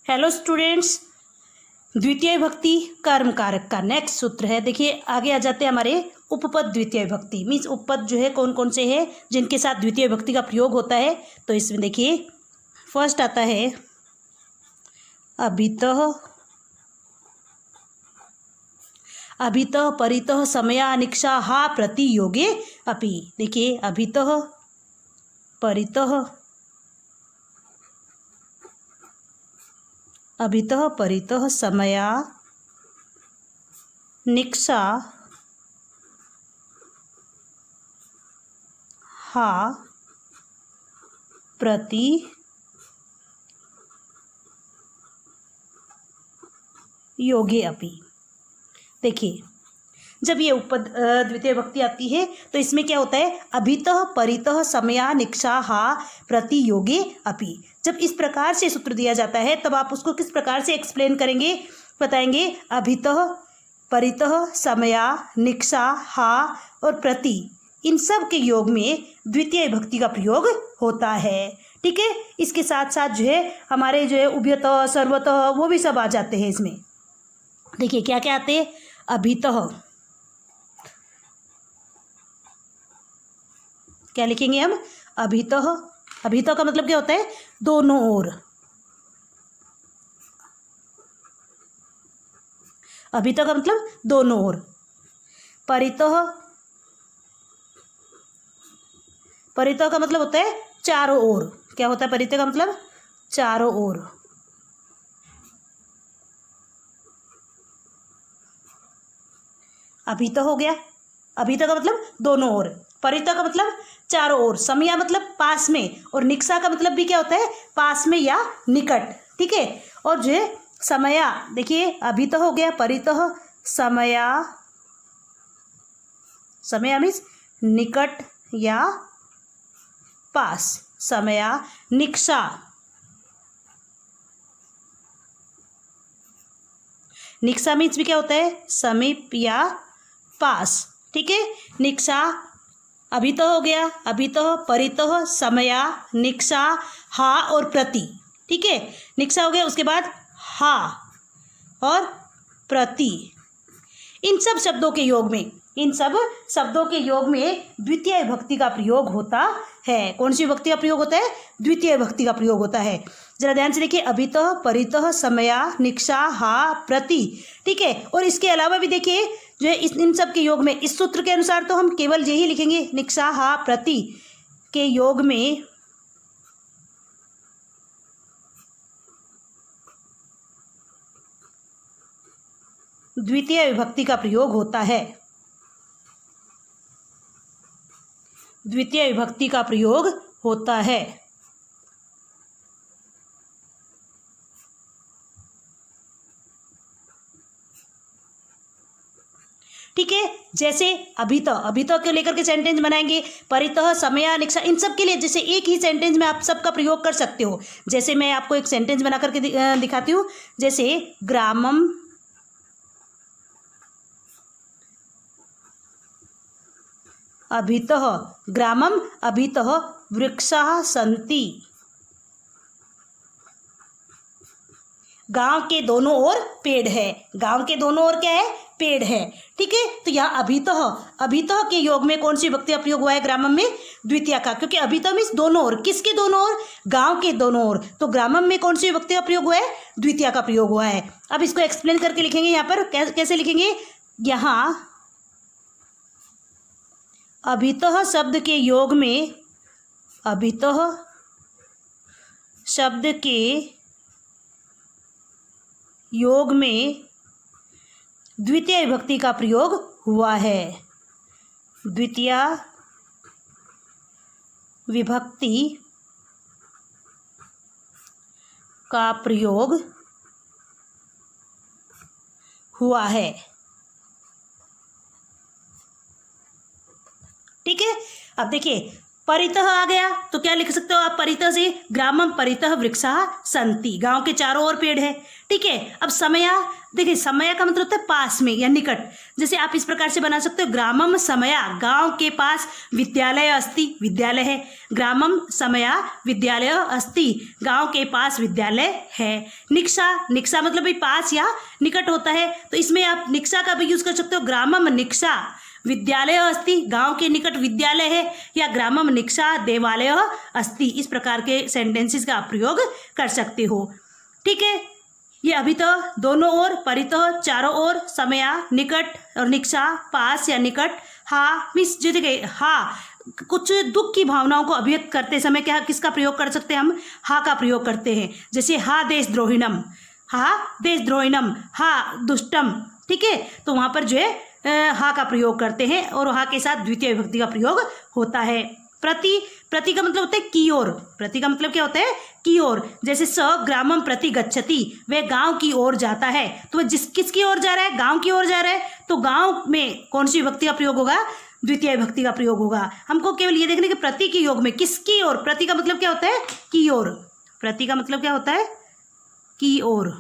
Hello students, द्वितीय विभक्ति कर्म कारक का नेक्स्ट सूत्र है। देखिए आगे आ जाते हैं हमारे उपपद द्वितीय विभक्ति। मीन्स उपपद जो है कौन कौन से हैं जिनके साथ द्वितीय विभक्ति का प्रयोग होता है। तो इसमें देखिए फर्स्ट आता है अभितः, अभितः परितः समयानिक्षा हा प्रति योगे अपि। देखिए अभितः परितः, अभितः परितः समया निक्षा हा प्रति योगे अपि। देखिए जब ये उपपद द्वितीय विभक्ति आती है तो इसमें क्या होता है, अभितः परितः समया निक्षा हा प्रति योगे अपि। जब इस प्रकार से सूत्र दिया जाता है तब आप उसको किस प्रकार से एक्सप्लेन करेंगे, बताएंगे। अभितः परितः समया निक्षा हा और प्रति, इन सब के योग में द्वितीय विभक्ति का प्रयोग होता है। ठीक है, इसके साथ साथ जो है हमारे जो है उभयतः सर्वतः वो भी सब आ जाते हैं इसमें। देखिए क्या क्या आते हैं, अभितः, क्या लिखेंगे हम, अभितः। अभितः का मतलब क्या होता है, दोनों ओर। अभितः का मतलब दोनों ओर। परितः, परितः का मतलब होता है चारों ओर। क्या होता है परितः का मतलब, चारों ओर। अभितः हो गया, अभितः का मतलब दोनों ओर, परितः का मतलब चारों ओर, समया मतलब पास में, और निक्षा का मतलब भी क्या होता है, पास में या निकट। ठीक है, और जो है समया, देखिए अभितः हो गया, परितः, समया, समया मीन्स निकट या पास, समया निक्षा, निक्षा मीन्स भी क्या होता है, समीप या पास। ठीक है, निक्षा, अभितः हो गया, अभितः परितः समया निक्षा हा और प्रति। ठीक है, निक्षा हो गया, उसके बाद हा और प्रति। इन सब शब्दों के योग में, इन सब शब्दों के योग में द्वितीय विभक्ति का प्रयोग होता है। कौन सी विभक्ति का प्रयोग होता है, द्वितीय विभक्ति का प्रयोग होता है। जरा ध्यान से देखिए, अभितः परितः समया निक्षा हा प्रति। ठीक है, और इसके अलावा भी देखिए जो है इन सब के योग में, इस सूत्र के अनुसार तो हम केवल यही लिखेंगे, निक्षा हा प्रति के योग में द्वितीय विभक्ति का प्रयोग होता है। द्वितीय विभक्ति का प्रयोग होता है। ठीक है, जैसे अभितः, अभितः को लेकर के सेंटेंस बनाएंगे, परितः समया निक्षा, इन सब के लिए जैसे एक ही सेंटेंस में आप सबका प्रयोग कर सकते हो। जैसे मैं आपको एक सेंटेंस बना करके दिखाती हूँ। जैसे ग्रामम अभितः, ग्रामम अभितः वृक्षाः सन्ति। गांव के दोनों ओर पेड़ है, गांव के दोनों ओर क्या है, पेड़ है। ठीक है, तो यहाँ अभितः, अभितः के योग में कौन सी विभक्ति का प्रयोग हुआ है ग्रामम में, द्वितीय का, क्योंकि अभितः मीन्स दोनों ओर। किसके दोनों ओर, गांव के दोनों ओर। तो ग्रामम में कौन सी विभक्ति का प्रयोग हुआ है, द्वितीय का प्रयोग हुआ है। अब इसको एक्सप्लेन करके लिखेंगे यहाँ पर, कैसे लिखेंगे, यहाँ अभितः शब्द के योग में, अभितः शब्द के योग में द्वितीय विभक्ति का प्रयोग हुआ है। द्वितीय विभक्ति का प्रयोग हुआ है। ठीक है, अब देखिए परितः आ गया तो क्या लिख सकते हो आप परितः से, ग्रामम परितः वृक्षाः सन्ति, गांव के चारों ओर पेड़ है। ठीक है, अब समया, देखिए समया का मतलब होता है पास में या निकट। जैसे आप इस प्रकार से बना सकते हो, ग्रामम समया, गांव के पास विद्यालय अस्ति, विद्यालय है। ग्रामम समया विद्यालय अस्ति, गांव के पास विद्यालय है। निक्षा, निक्षा मतलब भी पास या निकट होता है, तो इसमें आप निक्षा का भी यूज कर सकते हो, ग्रामम निक्षा विद्यालय अस्ति, गांव के निकट विद्यालय है, या ग्रामम निक्षा देवालय अस्ति। इस प्रकार के सेंटेंसेस का आप प्रयोग कर सकते हो। ठीक है, ये अभितः दोनों ओर, परितः चारों ओर, समया निकट और निक्षा पास या निकट। हा मीन्स जो देखिए हा, कुछ दुख की भावनाओं को अभिव्यक्त करते समय क्या किसका प्रयोग कर सकते हैं हम, हा का प्रयोग करते हैं। जैसे हा देशद्रोहिणम, हा देशद्रोहिणम, हा दुष्टम। ठीक है, तो वहाँ पर जो है हा का प्रयोग करते हैं और हा के साथ द्वितीय विभक्ति का प्रयोग होता है। प्रति, प्रति का मतलब होता है की ओर, प्रति का मतलब क्या होता है की ओर। जैसे स ग्रामम प्रति गच्छति, वह गांव की ओर जाता है, तो वह किसकी ओर जा रहा है, गांव की ओर जा रहा है, तो गांव में कौन सी विभक्ति का प्रयोग होगा, द्वितीय विभक्ति का प्रयोग होगा। हमको केवल ये देखने कि प्रति के योग में किसकी ओर, प्रति का मतलब क्या होता है की ओर, प्रति का मतलब क्या होता है की ओर,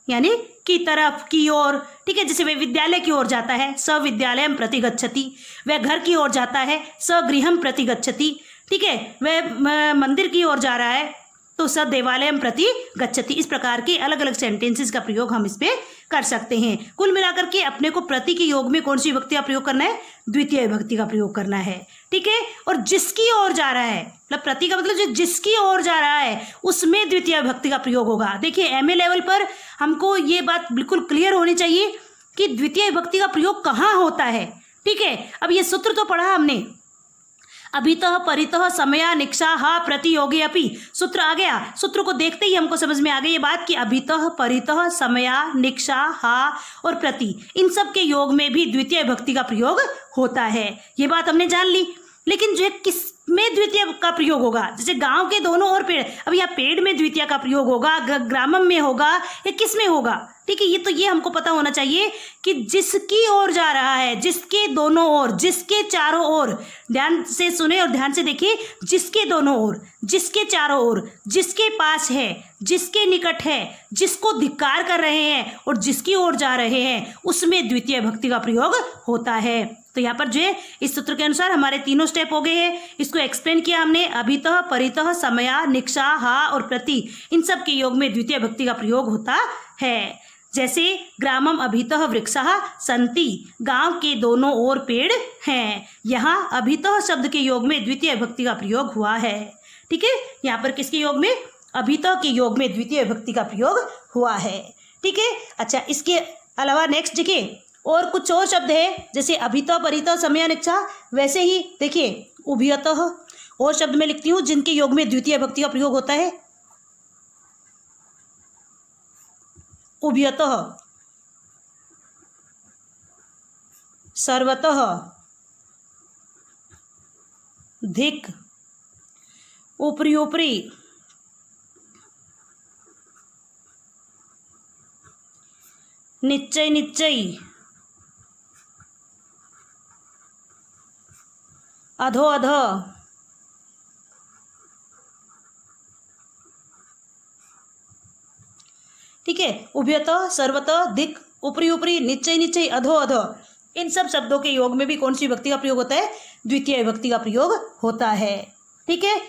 यानी की तरफ, की ओर। ठीक है, जैसे वह विद्यालय की ओर जाता है, स विद्यालयम प्रति गच्छति, वह घर की ओर जाता है, स गृहम प्रति गच्छति। ठीक है, वह मंदिर की ओर जा रहा है, तो स देवालयम प्रति गच्छति। इस प्रकार के अलग अलग सेंटेंसेस का प्रयोग हम इस पे कर सकते हैं। कुल मिलाकर के अपने को प्रति के योग में कौन सी विभक्ति का प्रयोग करना है, द्वितीय विभक्ति का प्रयोग करना है। ठीक है, और जिसकी ओर जा रहा है, मतलब प्रति का मतलब जो जिसकी ओर जा रहा है उसमें द्वितीय विभक्ति का प्रयोग होगा। देखिए एमए लेवल पर हमको ये बात बिल्कुल क्लियर होनी चाहिए कि द्वितीय विभक्ति का प्रयोग कहाँ होता है। ठीक है, अब ये सूत्र तो पढ़ा हमने, अभितः परितः समया निक्षा हा प्रतियोगी अपि, सूत्र आ गया। सूत्र को देखते ही हमको समझ में आ गई ये बात कि अभितः परितः समया निक्षा हा और प्रति, इन सब के योग में भी द्वितीय विभक्ति का प्रयोग होता है। ये बात हमने जान ली। लेकिन जो है किस में द्वितीय का प्रयोग होगा, जैसे गांव के दोनों ओर पेड़, अब यहाँ पेड़ में द्वितीय का प्रयोग होगा, ग्रामम में होगा या किस में होगा। ठीक है, ये हमको पता होना चाहिए कि जिसकी ओर जा रहा है, जिसके दोनों ओर, जिसके चारों ओर, ध्यान से सुने और ध्यान से देखिए, जिसके दोनों ओर, जिसके चारों ओर, जिसके पास है, जिसके निकट है, जिसको धिक्कार कर रहे हैं और जिसकी ओर जा रहे हैं, उसमें द्वितीय विभक्ति का प्रयोग होता है। तो यहाँ पर जो है इस सूत्र के अनुसार हमारे तीनों स्टेप हो गए हैं। इसको एक्सप्लेन किया हमने, अभितः परितः समया निक्षा हा और प्रति, इन सब के योग में द्वितीय विभक्ति का प्रयोग होता है। जैसे ग्रामम अभितः वृक्षाः सन्ति, गांव के दोनों ओर पेड़ हैं, यहाँ अभितः शब्द के योग में द्वितीय विभक्ति का प्रयोग हुआ है। ठीक है, यहाँ पर किसके योग में, अभितः के योग में द्वितीय विभक्ति का प्रयोग हुआ है। ठीक है, अच्छा इसके अलावा नेक्स्ट देखिए और कुछ और शब्द है, जैसे अभितः परितः समया निक्षा, वैसे ही देखिए उभयतः और शब्द में लिखती हूँ जिनके योग में द्वितीय विभक्ति का प्रयोग होता है। उभयतः, सर्वतः, धिक्, ऊपरी ऊपरी, निश्चय निश्चय, अधो अध, ठीक है, उभयतः, सर्वतः, दिक्, ऊपरी ऊपरी, निश्चय निश्चय, अधो अध, इन सब शब्दों के योग में भी कौन सी विभक्ति का प्रयोग होता है, द्वितीय विभक्ति का प्रयोग होता है। ठीक है,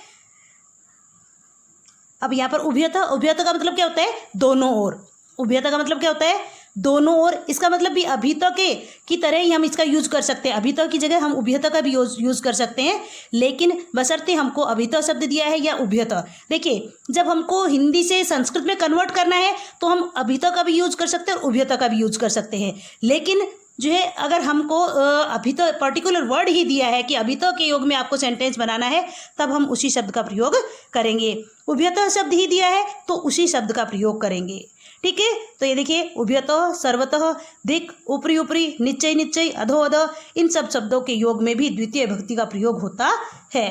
अब यहाँ पर उभयतः, उभयतः का मतलब क्या होता है, दोनों ओर। उभयतः का मतलब क्या होता है, दोनों ओर। इसका मतलब भी अभितः के की तरह ही हम इसका यूज कर सकते हैं, अभितः की जगह हम उभयतः का भी यूज कर सकते हैं, लेकिन बशर्ते हमको अभितः शब्द दिया है या उभयतः। देखिए जब हमको हिंदी से संस्कृत में कन्वर्ट करना है तो हम अभितः का भी यूज कर सकते हैं और उभयतः का भी यूज कर सकते हैं, लेकिन जो है अगर हमको अभितः पर्टिकुलर वर्ड ही दिया है कि अभितः के योग में आपको सेंटेंस बनाना है, तब हम उसी शब्द का प्रयोग करेंगे। उभयतः शब्द ही दिया है तो उसी शब्द का प्रयोग करेंगे। ठीक है, तो ये देखिए उभयतः, सर्वतः, दिक्, ऊपरी ऊपरी, निश्चय निश्चय, अधो अध, इन सब शब्दों के योग में भी द्वितीय विभक्ति का प्रयोग होता है।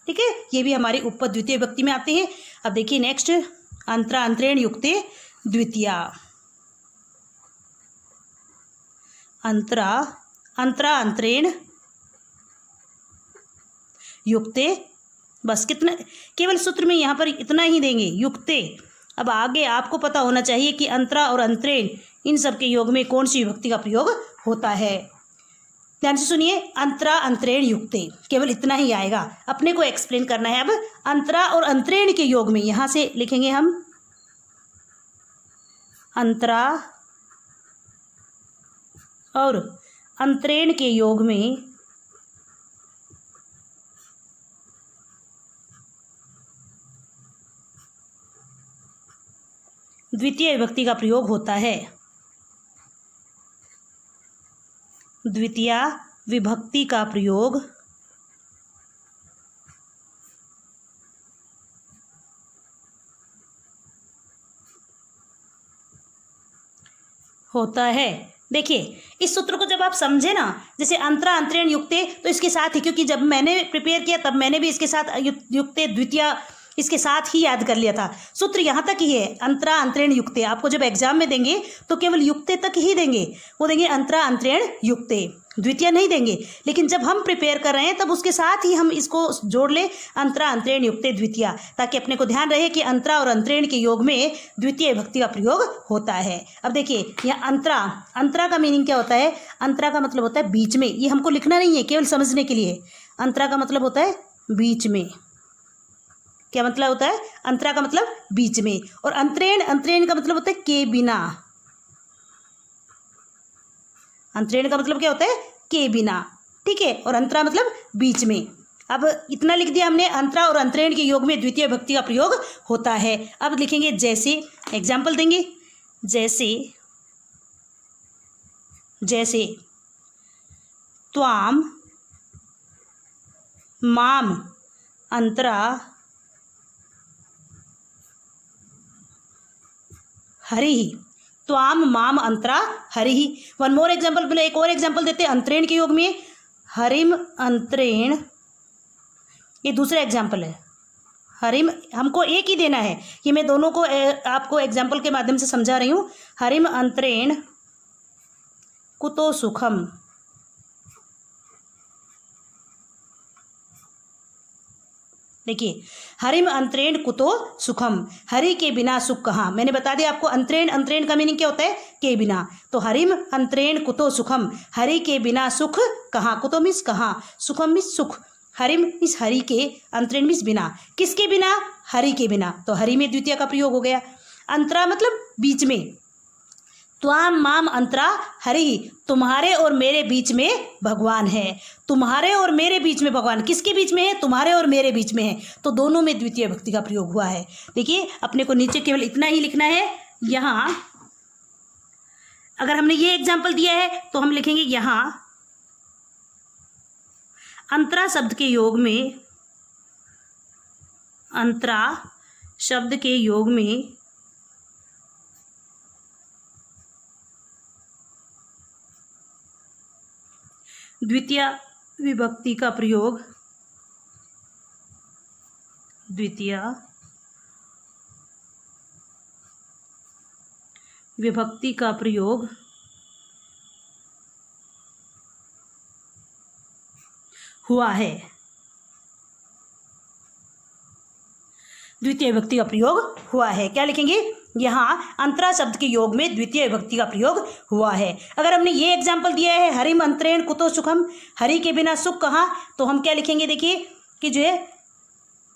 ठीक है, ये भी हमारी उपपद द्वितीय विभक्ति में आते हैं। अब देखिए नेक्स्ट, अंतरा अंतरेण युक्ते द्वितीया। अंतरा अंतरा अंतरेण युक्ते। बस कितना, केवल सूत्र में यहाँ पर इतना ही देंगे, युक्ते। अब आगे आपको पता होना चाहिए कि अंतरा और अंतरेण इन सब के योग में कौन सी विभक्ति का प्रयोग होता है। ध्यान से सुनिए, अंतरा अंतरेण युक्ते, केवल इतना ही आएगा। अपने को एक्सप्लेन करना है अब अंतरा और अंतरेण के योग में। यहाँ से लिखेंगे हम अंतरा और अंतरेण के योग में द्वितीय विभक्ति का प्रयोग होता है। द्वितीय विभक्ति का प्रयोग होता है। देखिए इस सूत्र को जब आप समझे ना, जैसे अंतरा अंतरेण युक्ते, तो इसके साथ ही, क्योंकि जब मैंने प्रिपेयर किया तब मैंने भी इसके साथ युक्ते द्वितीय इसके साथ ही याद कर लिया था। सूत्र यहाँ तक ही है, अंतरा अंतरेण युक्ते। आपको जब एग्जाम में देंगे तो केवल युक्ते तक ही देंगे, वो देंगे अंतरा अंतरेण युक्ते, द्वितीय नहीं देंगे। लेकिन जब हम प्रिपेयर कर रहे हैं तब उसके साथ ही हम इसको जोड़ लें, अंतरा अंतरेण युक्ते द्वितीय, ताकि अपने को ध्यान रहे कि अंतरा और अंतरेण के योग में द्वितीय विभक्ति का प्रयोग होता है। अब देखिए यहाँ अंतरा, अंतरा का मीनिंग क्या होता है? अंतरा का मतलब होता है बीच में। ये हमको लिखना नहीं है, केवल समझने के लिए। अंतरा का मतलब होता है बीच में। क्या मतलब होता है? अंतरा का मतलब बीच में। और अंतरेण, अंतरेण का मतलब होता है के बिना। अंतरेण का मतलब क्या होता है? के बिना, ठीक है। और अंतरा मतलब बीच में। अब इतना लिख दिया हमने, अंतरा और अंतरेण के योग में द्वितीय विभक्ति का प्रयोग होता है। अब लिखेंगे जैसे, एग्जाम्पल देंगे, जैसे जैसे त्वाम माम अंतरा हरि, त्वाम माम अंतरा हरि। वन मोर एग्जाम्पल, बोले एक और एग्जाम्पल देते हैं अंतरेण के योग में, हरिम अंतरेण। ये दूसरा एग्जाम्पल है, हरिम, हमको एक ही देना है। ये मैं दोनों को आपको एग्जाम्पल के माध्यम से समझा रही हूँ। हरिम अंतरेण कुतो सुखम, देखिए हरिम अंतरेण कुतो सुखम, हरि के बिना सुख कहाँ। मैंने बता दिया आपको अंतरेण, अंतरेण का मीनिंग क्या होता है? के बिना। तो हरिम अंतरेण कुतो सुखम, हरि के बिना सुख कहाँ। कुतो मीन्स कहाँ, सुखम मीन्स सुख। हरिम मीन्स हरि के, अंतरेण मीन्स बिना। किसके बिना? हरि के बिना। तो हरि में द्वितीय का प्रयोग हो गया। अंतरा मतलब बीच में। त्वाम माम अंतरा हरि, तुम्हारे और मेरे बीच में भगवान है। तुम्हारे और मेरे बीच में भगवान, किसके बीच में है? तुम्हारे और मेरे बीच में है। तो दोनों में द्वितीय विभक्ति का प्रयोग हुआ है। देखिए अपने को नीचे केवल इतना ही लिखना है। यहाँ अगर हमने ये एग्जाम्पल दिया है तो हम लिखेंगे यहाँ अंतरा शब्द के योग में, अंतरा शब्द के योग में द्वितीय विभक्ति का प्रयोग, द्वितीय विभक्ति का प्रयोग हुआ है। द्वितीय विभक्ति का प्रयोग हुआ है। क्या लिखेंगे? यहाँ अंतरा शब्द के योग में द्वितीय विभक्ति का प्रयोग हुआ है। अगर हमने ये एग्जाम्पल दिया है हरिम अंतरेण कुतो सुखम, हरि के बिना सुख कहाँ, तो हम क्या लिखेंगे? देखिए कि जो है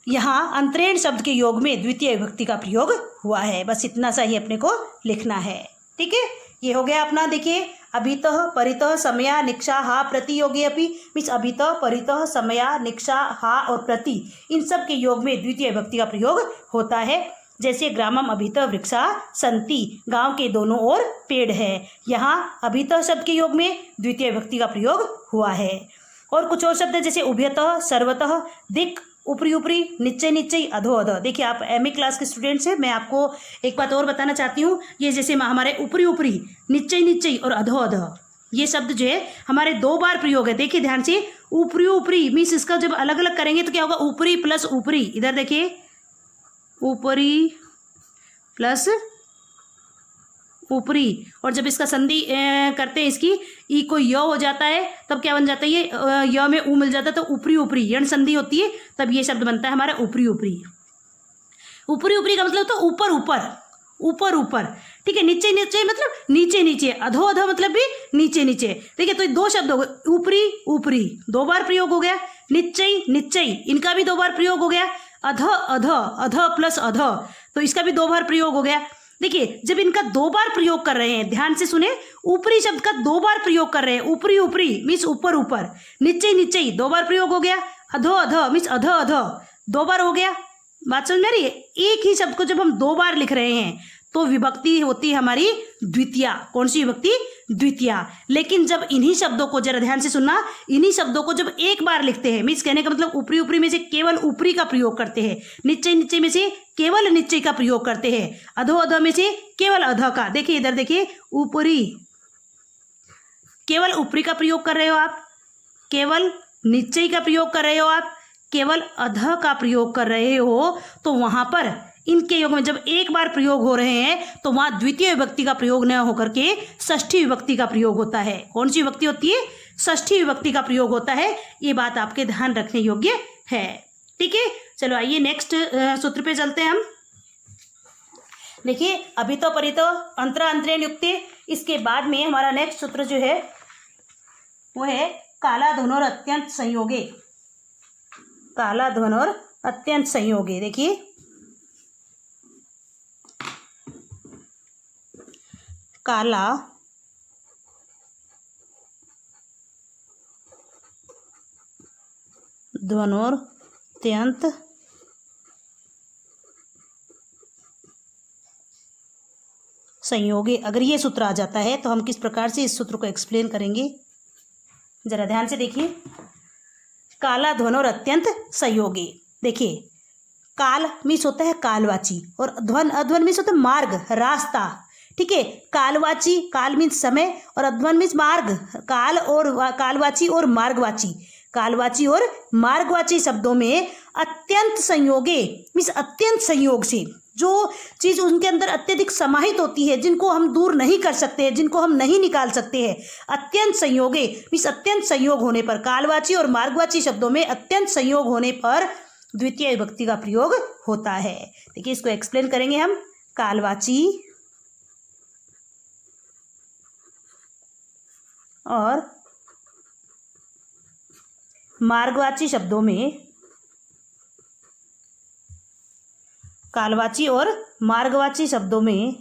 यहाँ अंतरेण शब्द के योग में द्वितीय विभक्ति का प्रयोग हुआ है। बस इतना सा ही अपने को लिखना है, ठीक है। ये हो गया अपना, देखिए अभितः परितः समया निक्षा हा प्रतियोगी अपि, मीन्स अभितः परितः समया निक्षा हा और प्रति, इन सब के योग में द्वितीय विभक्ति का प्रयोग होता है। जैसे ग्रामम अभितः वृक्षा संति, गांव के दोनों ओर पेड़ है। यहाँ अभितः शब्द के योग में द्वितीय विभक्ति का प्रयोग हुआ है। और कुछ और शब्द जैसे उभयतः, सर्वतः, दिक्, ऊपरी ऊपरी, नीचे नीचे, अधो अधो। देखिए आप एमए क्लास के स्टूडेंट्स हैं, मैं आपको एक बात और बताना चाहती हूँ। ये जैसे हमारे ऊपरी ऊपरी, नीचे नीचे और अधो अधो, ये शब्द जो है हमारे 2 बार प्रयोग है। देखिए ध्यान से, ऊपरी ऊपरी मीन्स इसका जब अलग अलग करेंगे तो क्या होगा? ऊपरी प्लस ऊपरी, इधर देखिए ऊपरी प्लस ऊपरी, और जब इसका संधि करते हैं इसकी ई को य हो जाता है तब क्या बन जाता है, ये य में ऊ मिल जाता है तो ऊपरी ऊपरी, यण संधि होती है तब ये शब्द बनता है हमारा ऊपरी ऊपरी। ऊपरी ऊपरी का मतलब तो ऊपर ऊपर, ऊपर ऊपर, ठीक है। नीचे नीचे मतलब नीचे नीचे, अधो अधो मतलब भी नीचे नीचे। देखिए तो दो शब्द हो गए, ऊपरी ऊपरी 2 बार प्रयोग हो गया, निश्चय निश्चय इनका भी 2 बार प्रयोग हो गया, अध अध अध प्लस अध तो इसका भी 2 बार प्रयोग हो गया। देखिए जब इनका 2 बार प्रयोग कर रहे हैं, ध्यान से सुने, ऊपरी शब्द का 2 बार प्रयोग कर रहे हैं, ऊपरी ऊपरी मीन्स ऊपर ऊपर, निश्चय निश्चय 2 बार प्रयोग हो गया, अधो अध मीन्स अध अध 2 बार हो गया। बात समझ में आ रही है? एक ही शब्द को जब हम 2 बार लिख रहे हैं तो विभक्ति होती है हमारी द्वितीया। कौन सी विभक्ति? द्वितीया। लेकिन जब इन्हीं शब्दों को, जरा ध्यान से सुनना, इन्हीं शब्दों को जब एक बार लिखते हैं, मीन्स कहने का मतलब ऊपरी ऊपरी में से केवल ऊपरी का प्रयोग करते हैं, निश्चय निश्चय में से केवल निश्चय का प्रयोग करते हैं, अधो अधो में से केवल अध का। देखिए इधर देखिए, ऊपरी केवल ऊपरी का प्रयोग कर रहे हो आप, केवल निश्चय का प्रयोग कर रहे हो आप, केवल अध का प्रयोग कर रहे हो, तो वहां पर इनके योग में जब एक बार प्रयोग हो रहे हैं तो वहां द्वितीय विभक्ति का प्रयोग न होकर के षष्ठी विभक्ति का प्रयोग होता है। कौन सी विभक्ति होती है? षष्ठी विभक्ति का प्रयोग होता है। ये बात आपके ध्यान रखने योग्य है, ठीक है। चलो आइए नेक्स्ट सूत्र पे चलते हैं हम। देखिए अभितो परितो अंतरा अंतरेण युक्ते, इसके बाद में हमारा नेक्स्ट सूत्र जो है वो है काला ध्वनोर अत्यंत संयोगे। काला ध्वनोर अत्यंत संयोगे। देखिए काला ध्वनोर अत्यंत संयोगे, अगर ये सूत्र आ जाता है तो हम किस प्रकार से इस सूत्र को एक्सप्लेन करेंगे, जरा ध्यान से देखिए। काला ध्वनोर अत्यंत संयोगे। देखिए काल मीन्स होता है कालवाची और ध्वन अध्वन मीन्स होता है मार्ग, रास्ता, ठीक है। कालवाची, काल मीन्स समय और अध्वन मीन्स मार्ग। काल और कालवाची और मार्गवाची, कालवाची और मार्गवाची शब्दों में अत्यंत संयोगे मीन्स अत्यंत संयोग से, जो चीज़ उनके अंदर अत्यधिक समाहित होती है, जिनको हम दूर नहीं कर सकते हैं, जिनको हम नहीं निकाल सकते हैं, अत्यंत संयोगे मीन्स अत्यंत संयोग होने पर, कालवाची और मार्गवाची शब्दों में अत्यंत संयोग होने पर द्वितीय विभक्ति का प्रयोग होता है। देखिए इसको एक्सप्लेन करेंगे हम। कालवाची और मार्गवाची शब्दों में, कालवाची और मार्गवाची शब्दों में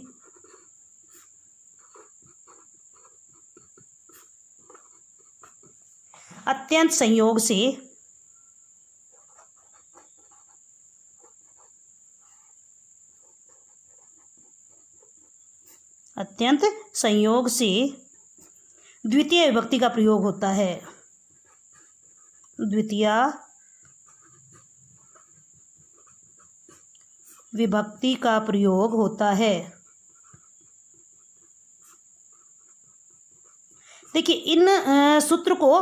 अत्यंत संयोग से द्वितीय विभक्ति का प्रयोग होता है। द्वितीय विभक्ति का प्रयोग होता है। देखिए इन सूत्र को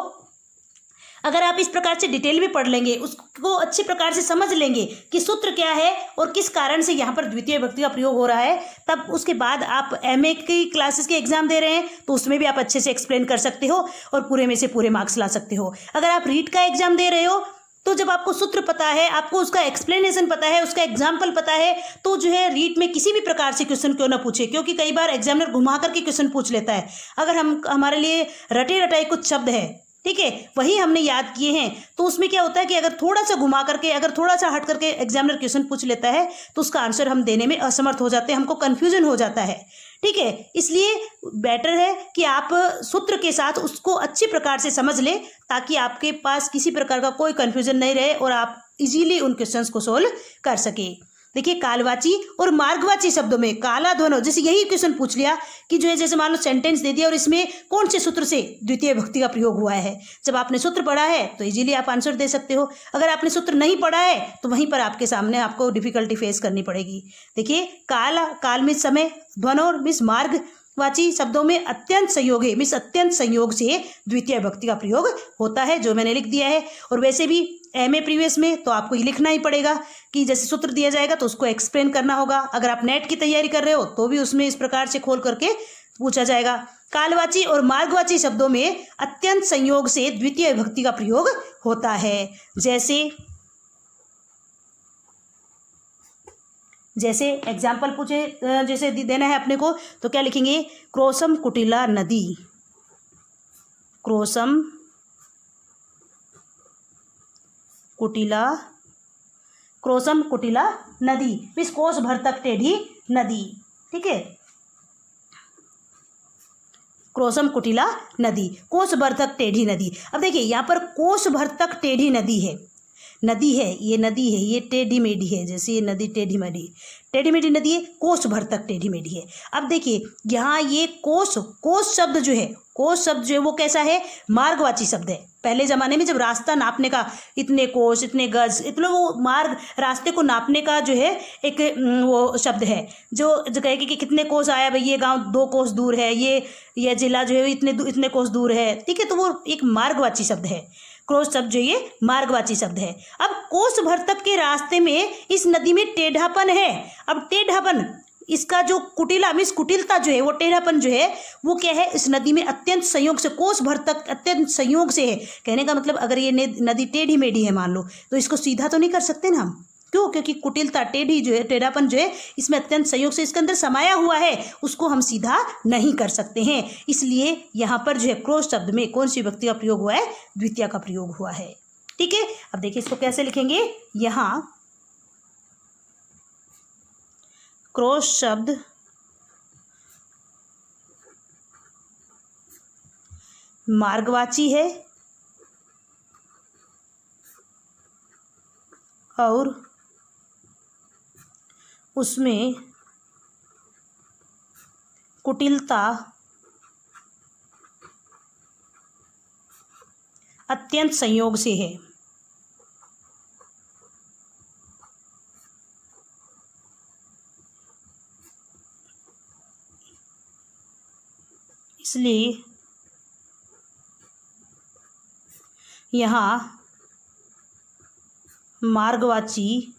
अगर आप इस प्रकार से डिटेल में पढ़ लेंगे, उसको अच्छी प्रकार से समझ लेंगे कि सूत्र क्या है और किस कारण से यहाँ पर द्वितीय विभक्ति का प्रयोग हो रहा है, तब उसके बाद आप एमए की क्लासेस के एग्जाम दे रहे हैं तो उसमें भी आप अच्छे से एक्सप्लेन कर सकते हो और पूरे में से पूरे मार्क्स ला सकते हो। अगर आप रीट का एग्जाम दे रहे हो तो जब आपको सूत्र पता है, आपको उसका एक्सप्लेनेशन पता है, उसका एग्जाम्पल पता है, तो जो है रीट में किसी भी प्रकार से क्वेश्चन क्यों ना पूछे, क्योंकि कई बार एग्जामिनर घुमा करके क्वेश्चन पूछ लेता है। अगर हमारे लिए रटे रटाई कुछ शब्द है, ठीक है, वही हमने याद किए हैं, तो उसमें क्या होता है कि अगर थोड़ा सा घुमा करके, अगर थोड़ा सा हट करके एग्जामिनर क्वेश्चन पूछ लेता है तो उसका आंसर हम देने में असमर्थ हो जाते हैं, हमको कन्फ्यूजन हो जाता है, ठीक है। इसलिए बेटर है कि आप सूत्र के साथ उसको अच्छी प्रकार से समझ लें ताकि आपके पास किसी प्रकार का कोई कन्फ्यूजन नहीं रहे और आप इजीली उन क्वेश्चंस को सोल्व कर सके। देखिए कालवाची और मार्गवाची शब्दों में काला ध्वनो, जैसे यही क्वेश्चन पूछ लिया कि जो है जैसे मान लो सेंटेंस दे दिया और इसमें कौन से सूत्र से द्वितीय विभक्ति का प्रयोग हुआ है, जब आपने सूत्र पढ़ा है तो इजीली आप आंसर दे सकते हो। अगर आपने सूत्र नहीं पढ़ा है तो वहीं पर आपके सामने आपको डिफिकल्टी फेस करनी पड़ेगी। देखिए काल मीन्स समय, ध्वनोर मीन्स मार्गवाची शब्दों में अत्यंत संयोग है मीन्स अत्यंत संयोग से द्वितीय विभक्ति का प्रयोग होता है, जो मैंने लिख दिया है। और वैसे भी MA प्रीवियस में तो आपको ये लिखना ही पड़ेगा कि जैसे सूत्र दिया जाएगा तो उसको एक्सप्लेन करना होगा। अगर आप नेट की तैयारी कर रहे हो तो भी उसमें इस प्रकार से खोल करके पूछा जाएगा। कालवाची और मार्गवाची शब्दों में अत्यंत संयोग से द्वितीय विभक्ति का प्रयोग होता है। जैसे एग्जाम्पल पूछे, जैसे देना है अपने को, तो क्या लिखेंगे? क्रोसम कुटिला नदी, क्रोसम कुटिला नदी, मीन्स कोस भर तक टेढ़ी नदी। ठीक है, क्रोसम कुटिला नदी, कोस भर तक टेढ़ी नदी। अब देखिए यहाँ पर कोस भर तक टेढ़ी नदी है, ये नदी है, ये टेढ़ी मेढ़ी है। जैसे ये नदी टेढ़ी मेढ़ी नदी है, कोस भर तक टेढ़ी मेढ़ी है। अब देखिए यहाँ ये कोस शब्द जो है वो कैसा है? मार्गवाची शब्द है। पहले ज़माने में जब रास्ता नापने का, इतने कोस, इतने गज, इतने वो मार्ग, रास्ते को नापने का जो है एक वो शब्द है जो कहेगी कि कितने कोस आया भाई, ये गांव 2 कोस दूर है, ये जिला जो है इतने कोस दूर है। ठीक है, तो वो एक मार्गवाची शब्द है। क्रोस शब्द जो ये मार्गवाची शब्द है। अब कोस भर तक के रास्ते में इस नदी में टेढ़ापन है। अब टेढ़ापन, इसका जो कुटिला मीन्स कुटिलता जो है, वो टेढ़ापन जो है वो क्या है? इस नदी में अत्यंत संयोग से, कोस भर तक अत्यंत संयोग से है। कहने का मतलब अगर ये नदी टेढ़ी मेढ़ी है मान लो, तो इसको सीधा तो नहीं कर सकते ना हम। क्यों? क्योंकि कुटिलता, टेढ़ापन जो है इसमें अत्यंत संयोग से इसके अंदर समाया हुआ है, उसको हम सीधा नहीं कर सकते हैं। इसलिए यहाँ पर जो है क्रोस शब्द में कौन सी विभक्ति का प्रयोग हुआ है? द्वितीय का प्रयोग हुआ है। ठीक है, अब देखिए इसको कैसे लिखेंगे। यहाँ क्रोस शब्द मार्गवाची है और उसमें कुटिलता अत्यंत संयोग से है। इसलिए यहाँ मार्गवाची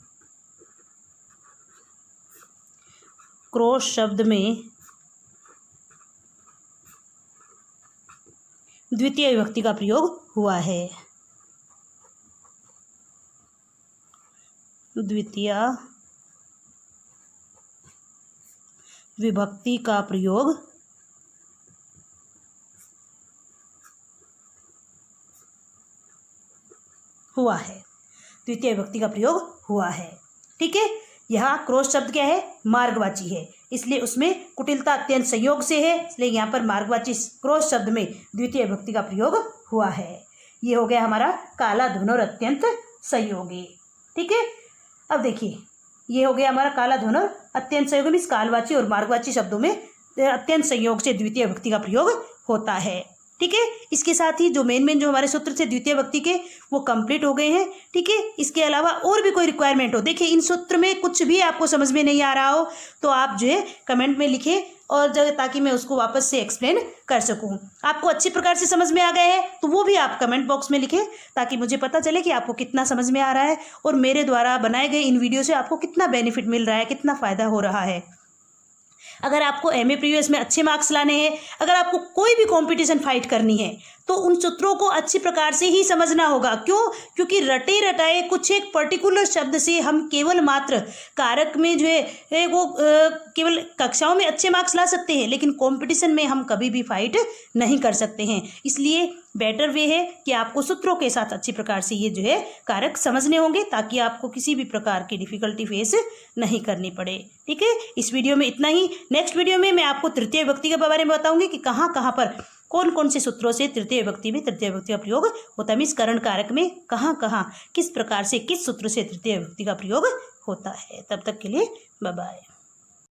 क्रोस शब्द में द्वितीय विभक्ति का प्रयोग हुआ है। द्वितीय विभक्ति का प्रयोग हुआ है। द्वितीय विभक्ति का प्रयोग हुआ है। ठीक है, यहाँ क्रोस शब्द क्या है? मार्गवाची है, इसलिए उसमें कुटिलता अत्यंत संयोग से है, इसलिए यहाँ पर मार्गवाची क्रोस शब्द में द्वितीय विभक्ति का प्रयोग हुआ है। ये हो गया हमारा काला धुन और अत्यंत संयोगी। ठीक है, अब देखिए ये हो गया हमारा काला धुन और अत्यंत संयोगी, मीन्स कालवाची और मार्गवाची शब्दों में अत्यंत संयोग से द्वितीय विभक्ति का प्रयोग होता है। ठीक है, इसके साथ ही जो मेन जो हमारे सूत्र थे द्वितीय विभक्ति के वो कंप्लीट हो गए हैं। ठीक है, इसके अलावा और भी कोई रिक्वायरमेंट हो, देखिए इन सूत्र में कुछ भी आपको समझ में नहीं आ रहा हो तो आप जो है कमेंट में लिखें और ताकि मैं उसको वापस से एक्सप्लेन कर सकूं। आपको अच्छी प्रकार से समझ में आ गए हैं तो वो भी आप कमेंट बॉक्स में लिखें ताकि मुझे पता चले कि आपको कितना समझ में आ रहा है और मेरे द्वारा बनाए गए इन वीडियो से आपको कितना बेनिफिट मिल रहा है, कितना फ़ायदा हो रहा है। अगर आपको MA प्रीवियस में अच्छे मार्क्स लाने हैं, अगर आपको कोई भी कंपटीशन फाइट करनी है तो उन सूत्रों को अच्छी प्रकार से ही समझना होगा। क्यों? क्योंकि रटे रटाए कुछ एक पर्टिकुलर शब्द से हम केवल मात्र कारक में जो है वो केवल कक्षाओं में अच्छे मार्क्स ला सकते हैं, लेकिन कंपटीशन में हम कभी भी फाइट नहीं कर सकते हैं। इसलिए बेटर वे है कि आपको सूत्रों के साथ अच्छी प्रकार से ये जो है कारक समझने होंगे ताकि आपको किसी भी प्रकार की डिफिकल्टी फेस नहीं करनी पड़े। ठीक है, इस वीडियो में इतना ही। नेक्स्ट वीडियो में मैं आपको तृतीय विभक्ति के बारे में बताऊंगी कि कहाँ कहाँ पर कौन कौन से सूत्रों से तृतीय विभक्ति का प्रयोग होता है, मीन्स करण कारक में कहाँ कहाँ किस प्रकार से किस सूत्र से तृतीय विभक्ति का प्रयोग होता है। तब तक के लिए बाय बाय।